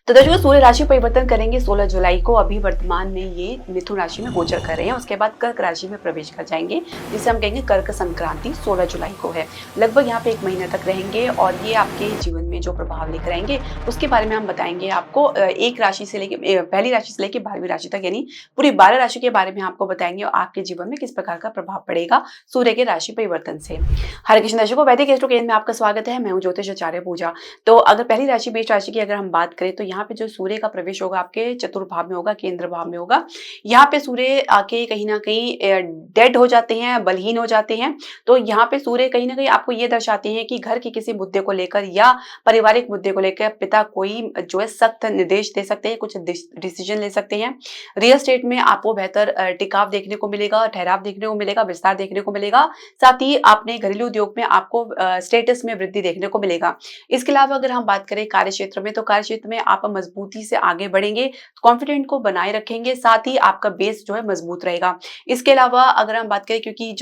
तो दर्शकों, सूर्य राशि परिवर्तन करेंगे 16 जुलाई को। अभी वर्तमान में ये मिथुन राशि में गोचर कर रहे हैं, उसके बाद कर्क राशि में प्रवेश कर जाएंगे, जिसे हम कहेंगे कर्क संक्रांति 16 जुलाई को है। लगभग यहाँ पे 1 महीने तक रहेंगे और ये आपके जीवन में जो प्रभाव लेकर आएंगे उसके बारे में हम बताएंगे आपको। एक राशि से लेके पहली राशि से लेकर 12वीं राशि तक, यानी पूरी 12 राशि के बारे में आपको बताएंगे और आपके जीवन में किस प्रकार का प्रभाव पड़ेगा सूर्य के राशि परिवर्तन से। हरे कृष्ण दर्शकों, वैदिक एस्ट्रो केंद्र में आपका स्वागत है। मैं हूँ ज्योतिष आचार्य पूजा। तो अगर पहली राशि मेष राशि की अगर हम बात करें तो यहाँ पे जो सूर्य का प्रवेश होगा आपके चतुर्थ भाव में होगा, केंद्र भाव में होगा। यहाँ पे सूर्य आके कहीं ना कहीं डेड हो जाते हैं, बलहीन हो जाते हैं। तो यहाँ पे सूर्य कहीं ना कहीं आपको ये दर्शाते हैं कि घर के किसी मुद्दे को लेकर या पारिवारिक मुद्दे को लेकर पिता कोई जो है सख्त निर्देश दे सकते हैं, कुछ डिसीजन ले सकते हैं। रियल स्टेट में आपको बेहतर टिकाव देखने को मिलेगा, ठहराव देखने को मिलेगा, विस्तार देखने को मिलेगा। साथ ही आपने घरेलू उद्योग में आपको स्टेटस में वृद्धि देखने को मिलेगा। इसके अलावा अगर हम बात करें कार्य क्षेत्र में, तो कार्य क्षेत्र में आप मजबूती से आगे बढ़ेंगे, कॉन्फिडेंट को बनाए रखेंगे, साथ ही आपका बेस जो है मजबूत रहेगा। इसके अलावा अगर हम बात करें, क्योंकि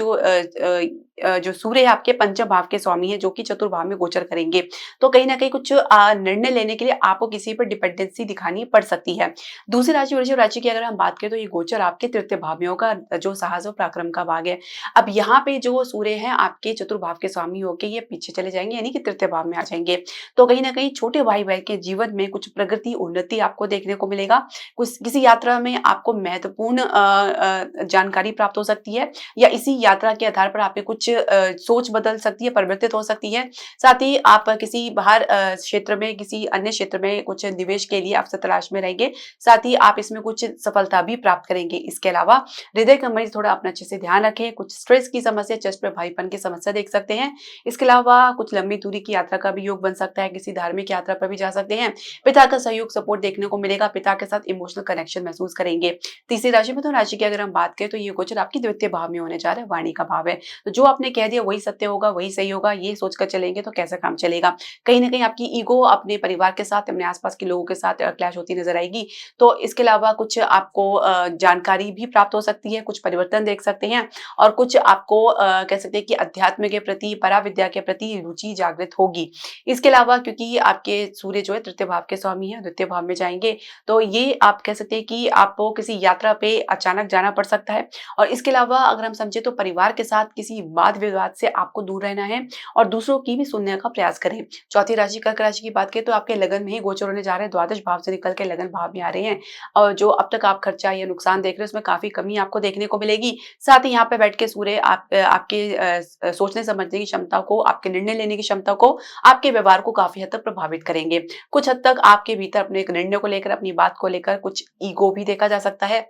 जो सूर्य है आपके पंचम भाव के स्वामी है, जो कि चतुर्थ भाव में गोचर करेंगे, तो कहीं ना कहीं कुछ निर्णय लेने के लिए आपको किसी पर डिपेंडेंसी दिखानी पड़ सकती है। दूसरी राशि वृषभ राशि की अगर हम बात करें तो ये गोचर आपके तृतीय भाव में होगा, जो साहस और पराक्रम का भाग है। अब यहाँ पे जो सूर्य है आपके चतुर्भाव के स्वामी होके ये पीछे चले जाएंगे, यानी कि तृतीय भाव में आ जाएंगे। तो कहीं ना कहीं छोटे भाई बहन के जीवन में कुछ प्रगति उन्नति आपको देखने को मिलेगा। कुछ किसी यात्रा में आपको महत्वपूर्ण जानकारी प्राप्त हो सकती है, या इसी यात्रा के आधार पर आपके कुछ सोच बदल सकती है, परिवर्तित हो सकती है। साथ ही आप किसी बाहर क्षेत्र में, किसी अन्य क्षेत्र में कुछ निवेश के लिए अवसर तलाश में रहेंगे। साथ ही आप इसमें कुछ सफलता भी प्राप्त करेंगे। इसके अलावा हृदय का मरीज थोड़ा अपना अच्छे से ध्यान रखें। कुछ स्ट्रेस की समस्या, चेस्ट पे भारीपन की समस्या देख सकते हैं। इसके अलावा कुछ लंबी दूरी की यात्रा का भी योग बन सकता है, किसी धार्मिक यात्रा पर भी जा सकते हैं। पिता का सहयोग सपोर्ट देखने को मिलेगा, पिता के साथ इमोशनल कनेक्शन महसूस करेंगे। तीसरी राशि में तो राशि की अगर हम बात करें तो ये गोचर आपकी द्वितीय भाव में होने जा रहा है, वाणी का भाव है। तो जो आपने कह दिया वही सत्य होगा, वही सही होगा, ये सोचकर चलेंगे तो कैसा काम चलेगा। कहीं ना कहीं आपकी ईगो अपने परिवार के साथ, अपने आसपास के लोगों के साथ क्लैश होती नजर आएगी। तो इसके अलावा कुछ आपको जानकारी भी प्राप्त हो सकती है, कुछ परिवर्तन देख सकते हैं, और कुछ आपको कह सकते हैं कि अध्यात्म के प्रति, पराविद्या के प्रति रुचि जागृत होगी। इसके अलावा क्योंकि आपके सूर्य जो है तृतीय भाव के स्वामी है, द्वितीय भाव में जाएंगे, तो ये आप कह सकते हैं कि आपको किसी यात्रा पे अचानक जाना पड़ सकता है। और इसके अलावा अगर हम समझे तो परिवार के साथ किसी वाद विवाद से आपको दूर रहना है और दूसरों की भी सुनने का प्रयास करें। चौथी राशि कर्क राशि की बात करें तो आपके लगन में ही गोचर होने जा रहे हैं, द्वादश भाव से निकल के लगन भाव में आ रहे हैं। और जो अब तक आप खर्चा या नुकसान देख रहे हैं उसमें काफी कमी आपको देखने को मिलेगी। साथ ही यहाँ पे बैठ के सूर्य आपके सोचने समझने की क्षमता को, आपके निर्णय लेने की क्षमता को, आपके व्यवहार को काफी हद तक प्रभावित करेंगे। कुछ हद तक आपके भीतर अपने एक निर्णय को लेकर, अपनी बात को लेकर कुछ ईगो भी देखा जा सकता है।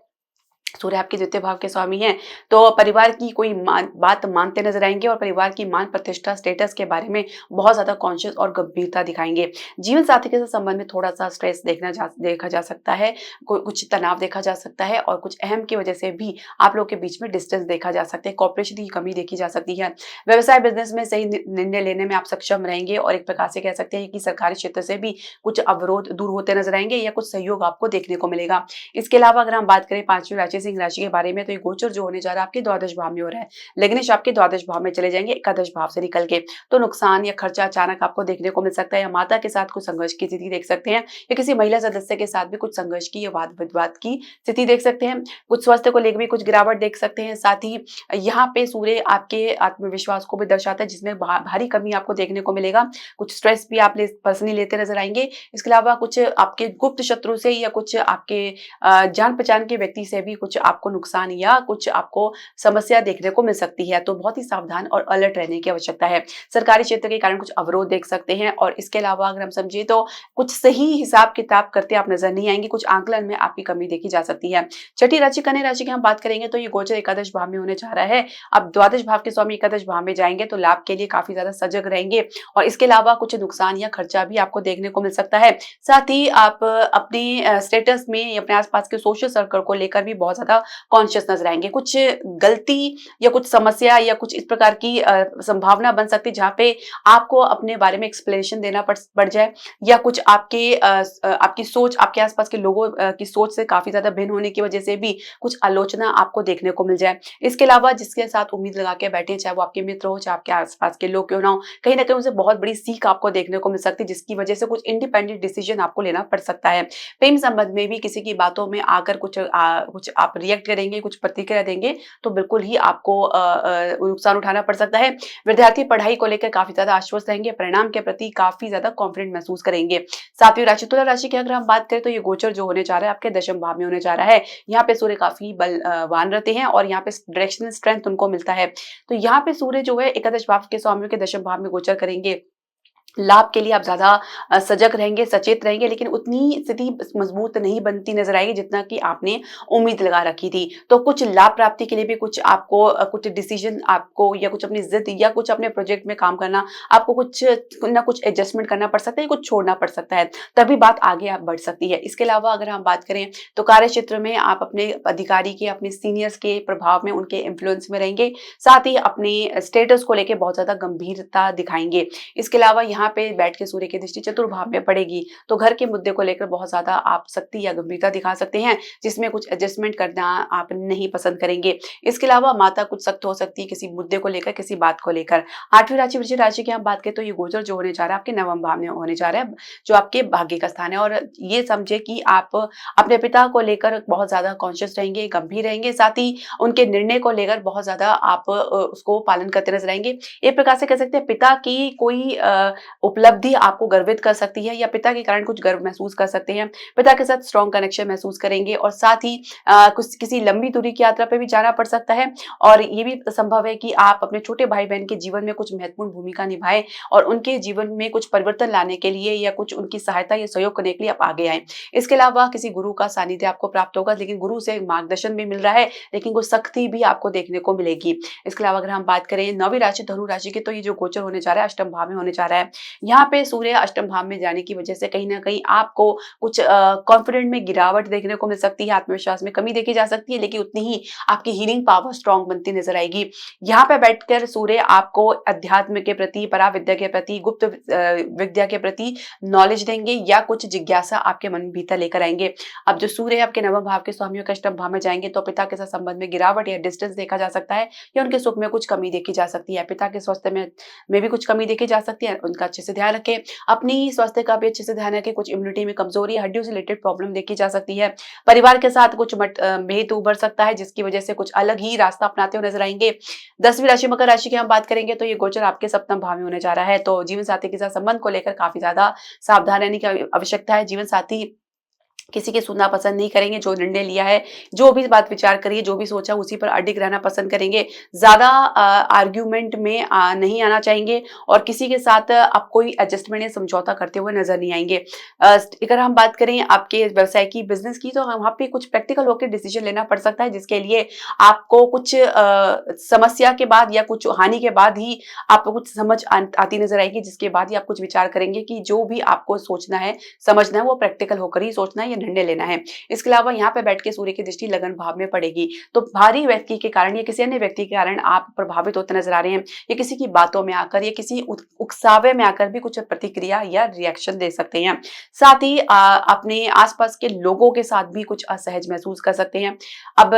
सूर्य आपके द्वितीय भाव के स्वामी हैं, तो परिवार की कोई बात मानते नजर आएंगे और परिवार की मान प्रतिष्ठा, स्टेटस के बारे में बहुत ज्यादा कॉन्शियस और गंभीरता दिखाएंगे। जीवन साथी के साथ संबंध में थोड़ा सा स्ट्रेस देखा जा सकता है, कुछ तनाव देखा जा सकता है, और कुछ अहम की वजह से भी आप लोग के बीच में डिस्टेंस देखा जा सकता है, कॉपरेशन की कमी देखी जा सकती है। व्यवसाय बिजनेस में सही निर्णय लेने में आप सक्षम रहेंगे, और एक प्रकार से कह सकते हैं कि सरकारी क्षेत्र से भी कुछ अवरोध दूर होते नजर आएंगे, या कुछ सहयोग आपको देखने को मिलेगा। इसके अलावा अगर हम बात करें पांचवी राशि सिंह राशि के बारे में, तो ये गोचर जो होने जा रहा है आपके द्वादश भाव में हो रहा है। लग्नेश आपके द्वादश भाव में चले जाएंगे, एकादश भाव से निकल के। तो नुकसान या खर्चा अचानक आपको देखने को मिल सकता है, या माता के साथ कुछ संघर्ष की स्थिति देख सकते हैं, या किसी महिला सदस्य के साथ भी कुछ संघर्ष की या वाद विवाद की स्थिति देख सकते हैं। कुछ स्वास्थ्य को लेकर भी कुछ गिरावट देख सकते हैं। साथ ही यहाँ पे सूर्य आपके आत्मविश्वास को भी दर्शाता है, जिसमें भारी कमी आपको देखने को मिलेगा। कुछ स्ट्रेस भी आप पर्सनली लेते नजर आएंगे। इसके अलावा कुछ आपके गुप्त शत्रु से या कुछ आपके जान पहचान के व्यक्ति से भी कुछ आपको नुकसान या कुछ आपको समस्या देखने को मिल सकती है। तो बहुत ही सावधान और अलर्ट रहने की आवश्यकता है। सरकारी क्षेत्र के कारण कुछ अवरोध देख सकते हैं, और इसके अलावा अगर हम समझे तो कुछ सही हिसाब किताब करते आप नजर नहीं आएंगे, कुछ आंकलन में आपकी कमी देखी जा सकती है। छठी राशि कन्या राशि की हम बात करेंगे तो ये गोचर एकादश भाव में होने जा रहा है। अब द्वादश भाव के स्वामी एकादश भाव में जाएंगे तो लाभ के लिए काफी ज्यादा सजग रहेंगे, और इसके अलावा कुछ नुकसान या खर्चा भी आपको देखने को मिल सकता है। साथ ही आप अपने स्टेटस में, अपने आसपास के सोशल सर्कल को लेकर भी बहुत बहुत ज्यादा कॉन्शियस नजर आएंगे। कुछ गलती या कुछ समस्या या कुछ इस प्रकार की संभावना बन सकती है जहाँ पे आपको अपने बारे में एक्सप्लेनेशन देना पड़ जाए, या कुछ आपकी सोच, आपके आसपास के लोगों की सोच से काफी ज्यादा भिन्न होने की वजह से भी कुछ आलोचना आपको देखने को मिल जाए। इसके अलावा जिसके साथ उम्मीद लगा के बैठे, चाहे वो आपके मित्र हो, चाहे आपके आसपास के लोग क्यों ना हो, कहीं ना कहीं उनसे बहुत बड़ी सीख आपको देखने को मिल सकती है, जिसकी वजह से कुछ इंडिपेंडेंट डिसीजन आपको लेना पड़ सकता है। प्रेम संबंध में भी किसी की बातों में आकर कुछ आप रिएक्ट करेंगे, कुछ प्रतिक्रिया देंगे, तो बिल्कुल ही आपको नुकसान उठाना पड़ सकता है। विद्यार्थी पढ़ाई को लेकर काफी ज्यादा आश्वस्त रहेंगे, परिणाम के प्रति काफी ज्यादा कॉन्फिडेंट महसूस करेंगे। सातवीं राशि तुला राशि की अगर हम बात करें तो ये गोचर जो होने जा रहा है आपके दशम भाव में होने जा रहा है। यहाँ पे सूर्य काफी बलवान रहते हैं और यहाँ पे डायरेक्शनल स्ट्रेंथ उनको मिलता है। तो यहाँ पे सूर्य जो है एकादश भाव के स्वामियों के दशम भाव में गोचर करेंगे। लाभ के लिए आप ज्यादा सजग रहेंगे, सचेत रहेंगे, लेकिन उतनी स्थिति मजबूत नहीं बनती नजर आएगी जितना कि आपने उम्मीद लगा रखी थी। तो कुछ लाभ प्राप्ति के लिए भी कुछ आपको कुछ डिसीजन आपको, या कुछ अपनी जिद या कुछ अपने प्रोजेक्ट में काम करना, आपको कुछ ना कुछ एडजस्टमेंट करना पड़ सकता है, कुछ छोड़ना पड़ सकता है, तभी बात आगे आप बढ़ सकती है। इसके अलावा अगर हम बात करें तो कार्य क्षेत्र में आप अपने अधिकारी के, अपने सीनियर्स के प्रभाव में, उनके इन्फ्लुएंस में रहेंगे, साथ ही अपने स्टेटस को लेकर बहुत ज्यादा गंभीरता दिखाएंगे। इसके अलावा यहाँ पे बैठ के सूर्य की दृष्टि चतुर्भाव में पड़ेगी, तो घर के मुद्दे को लेकर बहुत ज्यादा आप सख्ती या गंभीरता दिखा सकते हैं, जिसमें कुछ एडजस्टमेंट करना आप नहीं पसंद करेंगे। इसके अलावा माता कुछ सख्त हो सकती है किसी मुद्दे को लेकर, किसी बात को लेकर। आठवीं राशि वृश्चिक राशि की हम बात करें तो ये गोचर जो होने जा रहा है आपके नवम भाव में होने जा रहा है, जो आपके भाग्य का स्थान है। और ये समझे कि आप अपने पिता को लेकर बहुत ज्यादा कॉन्शियस रहेंगे, गंभीर रहेंगे, साथ ही उनके निर्णय को लेकर बहुत ज्यादा आप उसको पालन करते नजर आएंगे। एक प्रकार से कह सकते हैं पिता की कोई उपलब्धि आपको गर्वित कर सकती है, या पिता के कारण कुछ गर्व महसूस कर सकते हैं, पिता के साथ स्ट्रॉन्ग कनेक्शन महसूस करेंगे, और साथ ही कुछ किसी लंबी दूरी की यात्रा पे भी जाना पड़ सकता है। और ये भी संभव है कि आप अपने छोटे भाई बहन के जीवन में कुछ महत्वपूर्ण भूमिका निभाएं और उनके जीवन में कुछ परिवर्तन लाने के लिए या कुछ उनकी सहायता या सहयोग करने के लिए आप आगे आए। इसके अलावा किसी गुरु का सानिध्य आपको प्राप्त होगा, लेकिन गुरु से मार्गदर्शन भी मिल रहा है, लेकिन कुछ सख्ती भी आपको देखने को मिलेगी। इसके अलावा अगर हम बात करें नौवीं राशि धनु राशि की, तो ये जो गोचर होने जा रहा है अष्टम भाव में होने जा रहा है। यहाँ पे सूर्य अष्टम भाव में जाने की वजह से कहीं ना कहीं आपको कुछ कॉन्फिडेंट में गिरावट देखने को मिल सकती है, आत्मविश्वास में कमी देखी जा सकती है, लेकिन उतनी ही आपकी हीलिंग पावर स्ट्रांग बनती नजर आएगी। यहाँ पे बैठकर सूर्य आपको अध्यात्म के प्रति, पराविद्या के प्रति, गुप्त विद्या के प्रति नॉलेज देंगे, या कुछ जिज्ञासा आपके मन भीतर लेकर आएंगे। अब जो सूर्य आपके नवम भाव के स्वामियों के अष्टम भाव में जाएंगे तो पिता के साथ संबंध में गिरावट या डिस्टेंस देखा जा सकता है, या उनके सुख में कुछ कमी देखी जा सकती है। पिता के स्वास्थ्य में भी कुछ कमी देखी जा सकती है, उनका अच्छे से ध्यान रखें। अपनी स्वास्थ्य का भी अच्छे से ध्यान रखें। कुछ इम्यूनिटी में कमजोरी, हड्डियों से रिलेटेड प्रॉब्लम देखी जा सकती है। परिवार के साथ कुछ भेद उभर सकता है, जिसकी वजह से कुछ अलग ही रास्ता अपनाते हुए नजर आएंगे। 10वीं राशि मकर राशि की हम बात करेंगे तो ये गोचर आपके सप्तम भाव में होने जा रहा है, तो जीवन साथी के साथ संबंध को लेकर काफी ज्यादा सावधान रहने की आवश्यकता है। जीवन साथी किसी की सुनना पसंद नहीं करेंगे, जो निर्णय लिया है, जो भी बात विचार करिए, जो भी सोचा उसी पर अडिग रहना पसंद करेंगे। ज्यादा आर्ग्यूमेंट में नहीं आना चाहेंगे, और किसी के साथ आप कोई एडजस्टमेंट या समझौता करते हुए नजर नहीं आएंगे। अगर हम बात करें आपके व्यवसाय की, बिजनेस की, तो वहां पे कुछ प्रैक्टिकल होकर डिसीजन लेना पड़ सकता है, जिसके लिए आपको कुछ समस्या के बाद या कुछ हानि के बाद ही आपको कुछ समझ आती नजर आएगी, जिसके बाद ही आप कुछ विचार करेंगे कि जो भी आपको सोचना है, समझना है, वो प्रैक्टिकल होकर ही सोचना है, निर्णय लेना है। इसके अलावा यहाँ पे बैठ के सूर्य की दृष्टि लगन भाव में पड़ेगी, तो भारी व्यक्ति के कारण या किसी अन्य व्यक्ति के कारण आप प्रभावित होते नजर आ रहे हैं, या किसी की बातों में आकर या किसी उकसावे में आकर भी कुछ प्रतिक्रिया या रिएक्शन दे सकते हैं। साथ ही अपने आसपास के लोगों के साथ भी कुछ असहज महसूस कर सकते हैं। अब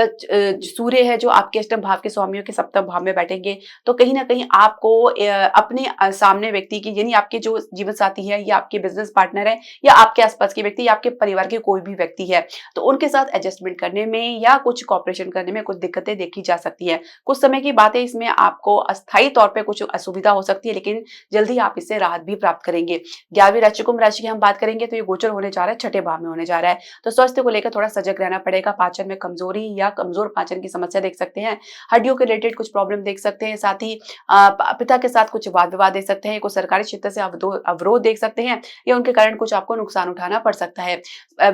सूर्य है जो आपके अष्टम भाव के स्वामियों के सप्तम भाव में बैठेंगे, तो कहीं ना कहीं आपको अपने सामने व्यक्ति की, यानी आपके जो जीवन साथी है, या आपके बिजनेस पार्टनर है, या आपके आसपास के व्यक्ति, या आपके परिवार के कोई भी व्यक्ति है, तो उनके साथ एडजस्टमेंट करने में या कुछ कॉपरेशन करने में कुछ दिक्कतें देखी जा सकती है। कुछ समय की बात है, इसमें आपको अस्थायी तौर पे कुछ असुविधा हो सकती है, लेकिन जल्दी आप इससे राहत भी प्राप्त करेंगे। 11वीं राशि कुंभ राशि की हम बात करेंगे तो ये गोचर होने जा रहा है छठे भाव में होने जा रहा है, तो स्वास्थ्य को लेकर थोड़ा सजग रहना पड़ेगा। पाचन में कमजोरी या कमजोर पाचन की समस्या देख सकते हैं, हड्डियों के रिलेटेड कुछ प्रॉब्लम देख सकते हैं, साथ ही पिता के साथ कुछ वाद विवाद देख सकते हैं, कुछ सरकारी क्षेत्र से अवरोध देख सकते हैं, या उनके कारण कुछ आपको नुकसान उठाना पड़ सकता है।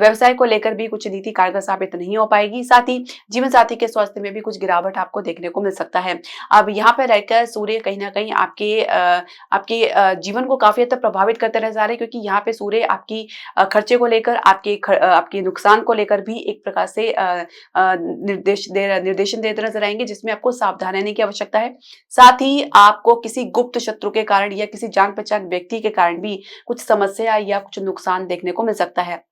व्यवसाय को लेकर भी कुछ नीति कारगर साबित नहीं हो पाएगी। साथ ही जीवन साथी के स्वास्थ्य में भी कुछ गिरावट आपको देखने को मिल सकता है। अब यहाँ पे रहकर सूर्य कहीं न कहीं आपके जीवन को काफ़ी हद तक प्रभावित करते नज़र आ रहे हैं, क्योंकि यहाँ पे सूर्य आपकी खर्चे को लेकर, आपके नुकसान को लेकर भी एक प्रकार से निर्देशन देते नज़र आएँगे, जिसमें आपको सावधान रहने की आवश्यकता है। साथ ही आपको किसी गुप्त शत्रु के कारण या किसी जान-पहचान व्यक्ति के कारण भी कुछ समस्या या कुछ नुकसान देखने को मिल सकता है।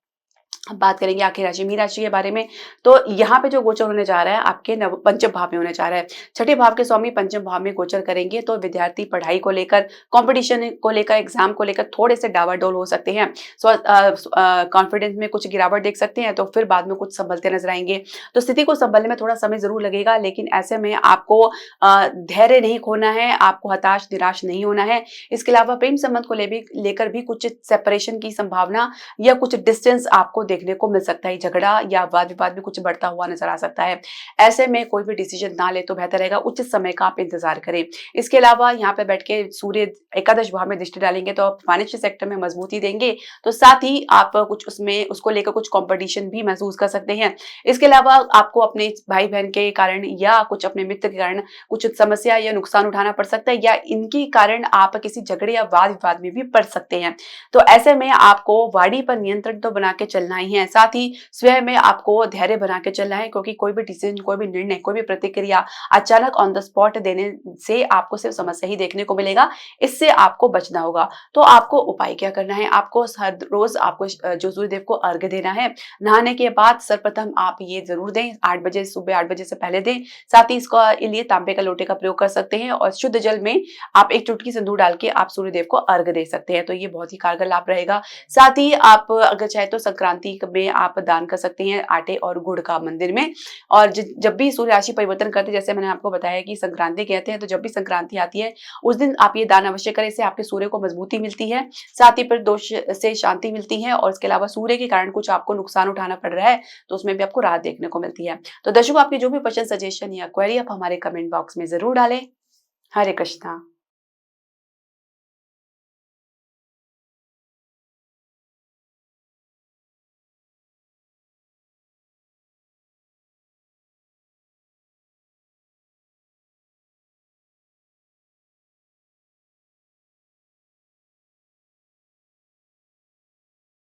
अब बात करेंगे आखिर राशि मीन राशि के बारे में, तो यहाँ पे जो गोचर होने जा रहा है आपके पंचम भाव में होने जा रहा है। छठे भाव के स्वामी पंचम भाव में गोचर करेंगे तो विद्यार्थी पढ़ाई को लेकर, कंपटीशन को लेकर, एग्जाम को लेकर थोड़े से डावाडोल हो सकते हैं। कॉन्फिडेंस में कुछ गिरावट देख सकते हैं, तो फिर बाद में कुछ संभलते नजर आएंगे। तो स्थिति को संभलने में थोड़ा समय जरूर लगेगा, लेकिन ऐसे में आपको धैर्य नहीं खोना है, आपको हताश निराश नहीं होना है। इसके अलावा प्रेम संबंध को लेकर भी कुछ सेपरेशन की संभावना या कुछ डिस्टेंस आपको देखने को मिल सकता है। झगड़ा या वाद विवाद में कुछ बढ़ता हुआ नजर आ सकता है। ऐसे में कोई भी डिसीजन ना ले तो बेहतर रहेगा, उचित समय का आप इंतजार करें। इसके अलावा यहाँ पे बैठ के सूर्य एकादश भाव में दृष्टि डालेंगे तो आप फाइनेंशियल सेक्टर में मजबूती देंगे, तो साथ ही आप कुछ उसको लेकर कुछ कंपटीशन भी महसूस कर सकते हैं। इसके अलावा आपको अपने भाई बहन के कारण या कुछ अपने मित्र के कारण कुछ समस्या या नुकसान उठाना पड़ सकता है, या इनके कारण आप किसी झगड़े या वाद विवाद में भी पड़ सकते हैं। तो ऐसे में आपको वाणी पर नियंत्रण तो बना के चलना ही है, साथ ही स्वयं में आपको धैर्य बना के चलना है, क्योंकि कोई भी डिसीजन, कोई भी निर्णय, कोई भी प्रतिक्रिया अचानक ऑन द स्पॉट देने से आपको सिर्फ समस्या ही देखने को मिलेगा। इससे आपको बचना होगा। तो आपको उपाय क्या करना है, आपको हर रोज आपको जो सूर्यदेव को अर्घ्य देना है। नहाने के बाद सर्वप्रथम आप ये जरूर दें, 8 बजे, सुबह 8 बजे से पहले दें। साथ ही इसके लिए तांबे का लोटे का प्रयोग कर सकते हैं, और शुद्ध जल में आप 1 चुटकी सिंदूर डाल के आप सूर्यदेव को अर्घ्य दे सकते हैं। तो ये बहुत ही कारगर लाभ रहेगा। साथ ही आप अगर चाहे तो संक्रांति में आप दान कर सकते हैं आटे और गुड़ का मंदिर में। और जब भी सूर्य राशि परिवर्तन करते हैं, जैसे मैंने आपको बताया कि संक्रांति कहते हैं, तो जब भी संक्रांति आती है उस दिन आप ये दान अवश्य करें। इससे आपके सूर्य को मजबूती मिलती है, साथ ही फिर दोष से शांति मिलती है, और इसके अलावा सूर्य के कारण कुछ आपको नुकसान उठाना पड़ रहा है तो उसमें भी आपको राहत देखने को मिलती है। तो दर्शकों, आपकी जो भी प्रश्न, सजेशन या क्वेरी आप हमारे कमेंट बॉक्स में जरूर डालें। हरे कृष्णा।